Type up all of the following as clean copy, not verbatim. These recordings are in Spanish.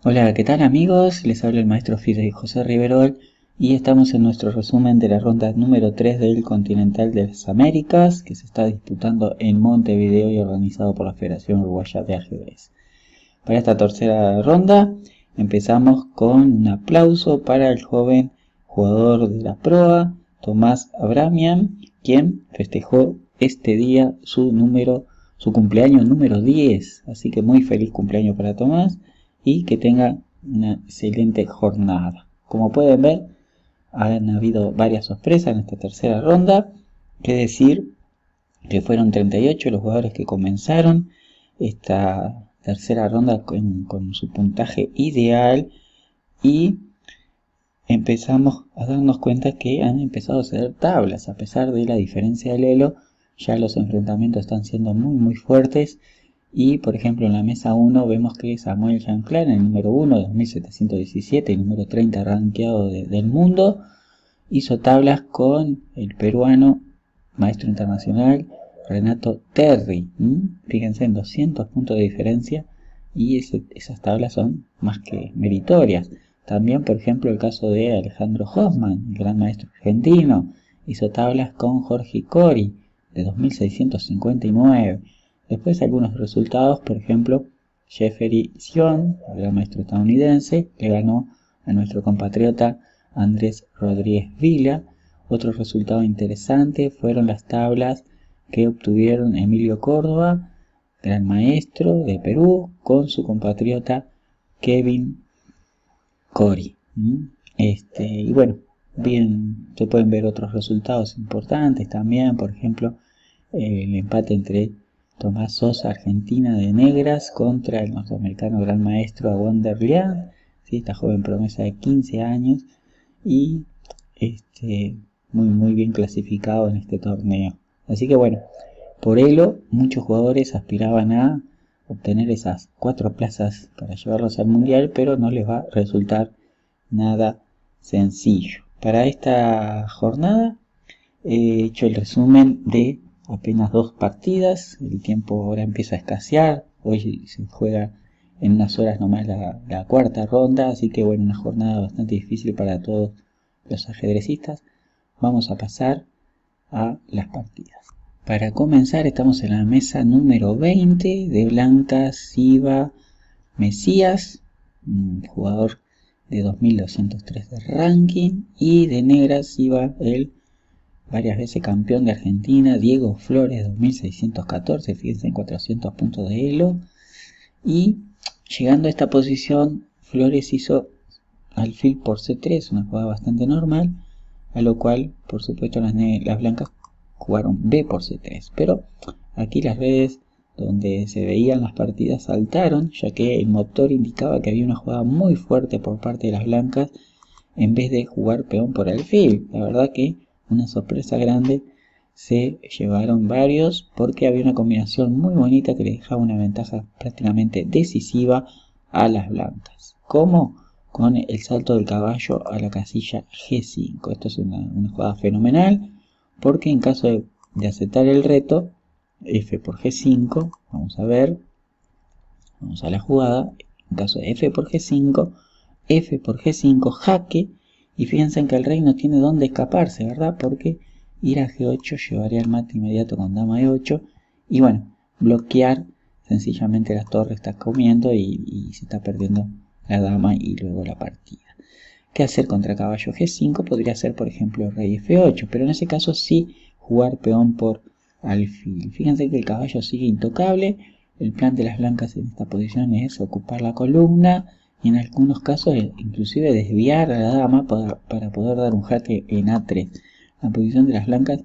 Hola, ¿qué tal amigos? Les habla el maestro Fidel José Riverol y estamos en nuestro resumen de la ronda número 3 del Continental de las Américas que se está disputando en Montevideo y organizado por la Federación Uruguaya de Ajedrez. Para esta tercera ronda empezamos con un aplauso para el joven jugador de la proa, Tomás Abramian, quien festejó este día su cumpleaños número 10. Así que muy feliz cumpleaños para Tomás y que tenga una excelente jornada. Como pueden ver, han habido varias sorpresas en esta tercera ronda, que decir que fueron 38 los jugadores que comenzaron esta tercera ronda con su puntaje ideal y empezamos a darnos cuenta que han empezado a ceder tablas a pesar de la diferencia del elo. Ya los enfrentamientos están siendo muy fuertes y por ejemplo en la mesa 1 vemos que Samuel Jean-Clair, el número 1 de 2717 y número 30 rankeado del mundo, hizo tablas con el peruano maestro internacional Renato Terry. Fíjense, en 200 puntos de diferencia y esas tablas son más que meritorias. También, por ejemplo, el caso de Alejandro Hoffman, el gran maestro argentino, hizo tablas con Jorge Cori de 2659. Después algunos resultados, por ejemplo, Jeffrey Sion, el gran maestro estadounidense, le ganó a nuestro compatriota Andrés Rodríguez Vila. Otro resultado interesante fueron las tablas que obtuvieron Emilio Córdoba, gran maestro de Perú, con su compatriota Kevin Cori. Y bueno, bien, se pueden ver otros resultados importantes también, por ejemplo, el empate entre Tomás Sosa, Argentina de negras, contra el norteamericano gran maestro Wonder Lian, ¿sí? Esta joven promesa de 15 años y muy bien clasificado en este torneo. Así que bueno, por Elo muchos jugadores aspiraban a obtener esas 4 plazas para llevarlos al mundial, pero no les va a resultar nada sencillo. Para esta jornada he hecho el resumen de apenas 2 partidas. El tiempo ahora empieza a escasear. Hoy se juega en unas horas nomás la cuarta ronda, así que bueno, una jornada bastante difícil para todos los ajedrecistas. Vamos a pasar a las partidas. Para comenzar estamos en la mesa número 20 de blancas Siva Mesías, un jugador de 2203 de ranking, y de negras Siva el varias veces campeón de Argentina Diego Flores 2614, fíjense, en 400 puntos de elo. Y llegando a esta posición Flores hizo alfil por C3, una jugada bastante normal, a lo cual por supuesto las blancas jugaron B por C3, pero aquí las redes donde se veían las partidas saltaron, ya que el motor indicaba que había una jugada muy fuerte por parte de las blancas en vez de jugar peón por alfil. La verdad que una sorpresa grande se llevaron varios, porque había una combinación muy bonita que le dejaba una ventaja prácticamente decisiva a las blancas. ¿Cómo? Con el salto del caballo a la casilla G5. Esto es una jugada fenomenal, porque en caso de aceptar el reto, F por G5, vamos a ver, vamos a la jugada, en caso de F por G5, F por G5, jaque, y fíjense que el rey no tiene dónde escaparse, ¿verdad? Porque ir a G8 llevaría al mate inmediato con dama E8, y bueno, bloquear, sencillamente la torre está comiendo y se está perdiendo la dama y luego la partida. ¿Qué hacer contra caballo G5? Podría ser, por ejemplo, rey F8, pero en ese caso sí jugar peón por alfil. Fíjense que el caballo sigue intocable. El plan de las blancas en esta posición es ocupar la columna y en algunos casos inclusive desviar a la dama para poder dar un jaque en A3. La posición de las blancas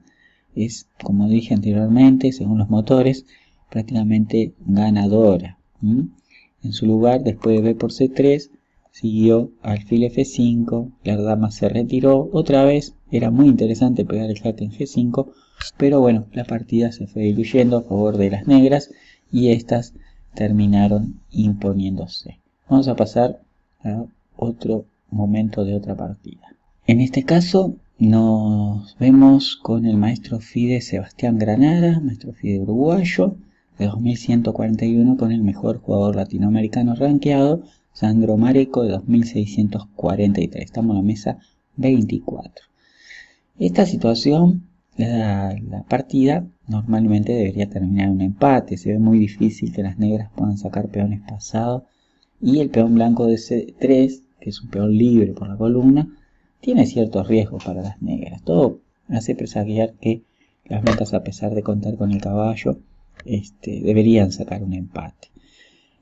es, como dije anteriormente, según los motores, prácticamente ganadora. En su lugar, después de B por C3, siguió alfil F5, la dama se retiró, otra vez era muy interesante pegar el jaque en G5, pero bueno, la partida se fue diluyendo a favor de las negras y estas terminaron imponiéndose. Vamos a pasar a otro momento de otra partida. En este caso nos vemos con el maestro FIDE Sebastián Granara, maestro FIDE uruguayo, de 2141, con el mejor jugador latinoamericano rankeado, Sandro Mareco de 2643. Estamos en la mesa 24. Esta situación, la partida normalmente debería terminar en un empate. Se ve muy difícil que las negras puedan sacar peones pasados, y el peón blanco de C3, que es un peón libre por la columna, tiene ciertos riesgos para las negras. Todo hace presagiar que las blancas, a pesar de contar con el caballo, deberían sacar un empate.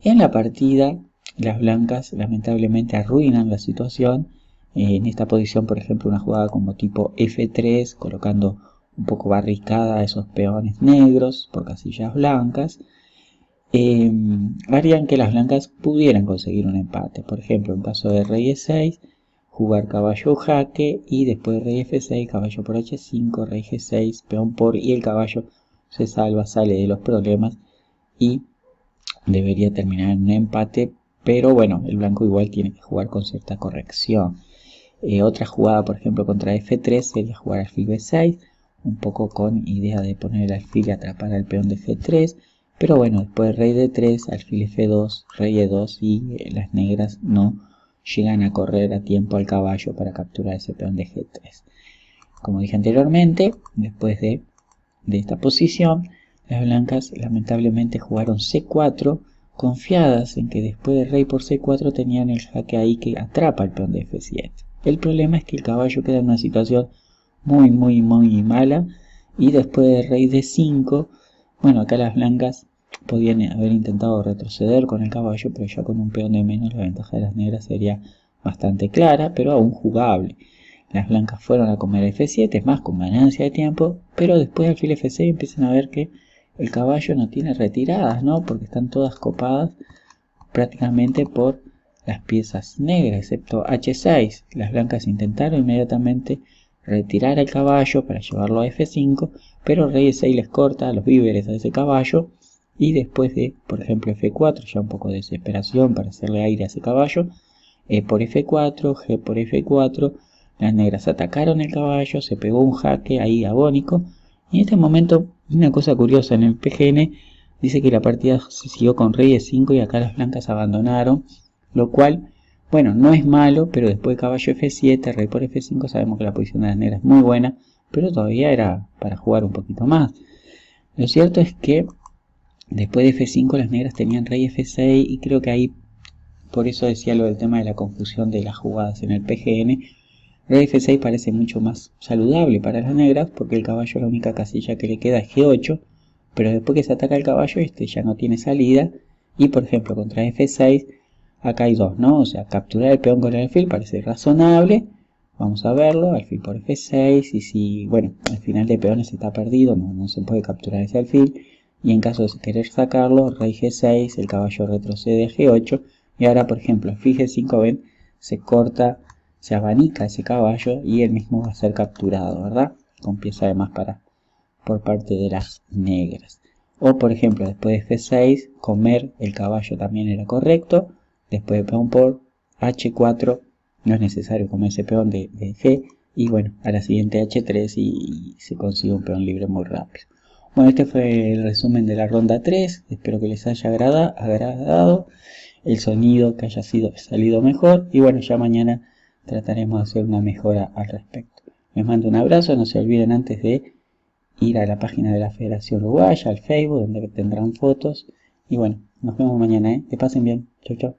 En la partida, las blancas lamentablemente arruinan la situación. En esta posición, por ejemplo, una jugada como tipo F3, colocando un poco barricada a esos peones negros por casillas blancas, harían que las blancas pudieran conseguir un empate. Por ejemplo, en caso de rey E6, jugar caballo jaque, y después rey F6, caballo por H5, rey G6, peón por, y el caballo se salva, sale de los problemas y debería terminar en un empate. Pero bueno, el blanco igual tiene que jugar con cierta corrección. Otra jugada, por ejemplo, contra F3 sería jugar alfil B6, un poco con idea de poner el alfil y atrapar al peón de G3. Pero bueno, después rey D3, alfil F2, rey E2, y las negras no llegan a correr a tiempo al caballo para capturar ese peón de G3. Como dije anteriormente, después de esta posición, las blancas lamentablemente jugaron C4, confiadas en que después de rey por C4 tenían el jaque ahí que atrapa el peón de F7. El problema es que el caballo queda en una situación muy mala, y después de rey D5, bueno, acá las blancas podían haber intentado retroceder con el caballo, pero ya con un peón de menos la ventaja de las negras sería bastante clara, pero aún jugable. Las blancas fueron a comer F7, es más, con ganancia de tiempo, pero después del alfil F6 empiezan a ver que el caballo no tiene retiradas, ¿no? Porque están todas copadas prácticamente por las piezas negras, excepto H6. Las blancas intentaron inmediatamente retirar el caballo para llevarlo a F5, pero rey E6 les corta los víveres a ese caballo, y después de, por ejemplo, F4, ya un poco de desesperación para hacerle aire a ese caballo, E por F4, G por F4, las negras atacaron el caballo, se pegó un jaque ahí agónico, y en este momento, una cosa curiosa, en el PGN dice que la partida se siguió con rey E5 y acá las blancas abandonaron, lo cual, bueno, no es malo, pero después de caballo F7, rey por F5, sabemos que la posición de las negras es muy buena, pero todavía era para jugar un poquito más. Lo cierto es que después de F5 las negras tenían rey F6, y creo que ahí, por eso decía lo del tema de la confusión de las jugadas en el PGN. Rey F6 parece mucho más saludable para las negras, porque el caballo, la única casilla que le queda es G8, pero después que se ataca el caballo, ya no tiene salida, y por ejemplo contra F6, acá hay dos, ¿no? O sea, capturar el peón con el alfil parece razonable, vamos a verlo, alfil por F6, y si, bueno, al final de peones está perdido, no se puede capturar ese alfil, y en caso de querer sacarlo, rey G6, el caballo retrocede a G8, y ahora, por ejemplo, alfil G5, ven, se corta, se abanica ese caballo, y él mismo va a ser capturado, ¿verdad? Con pieza además por parte de las negras. O, por ejemplo, después de F6, comer el caballo también era correcto. Después de peón por H4, no es necesario comer ese peón de G, y bueno, a la siguiente H3 y se consigue un peón libre muy rápido. Bueno, este fue el resumen de la ronda 3, espero que les haya agradado, el sonido que haya salido mejor, y bueno, ya mañana trataremos de hacer una mejora al respecto. Les mando un abrazo, no se olviden antes de ir a la página de la Federación Uruguaya, al Facebook, donde tendrán fotos, y bueno, nos vemos mañana, que pasen bien, chau chau.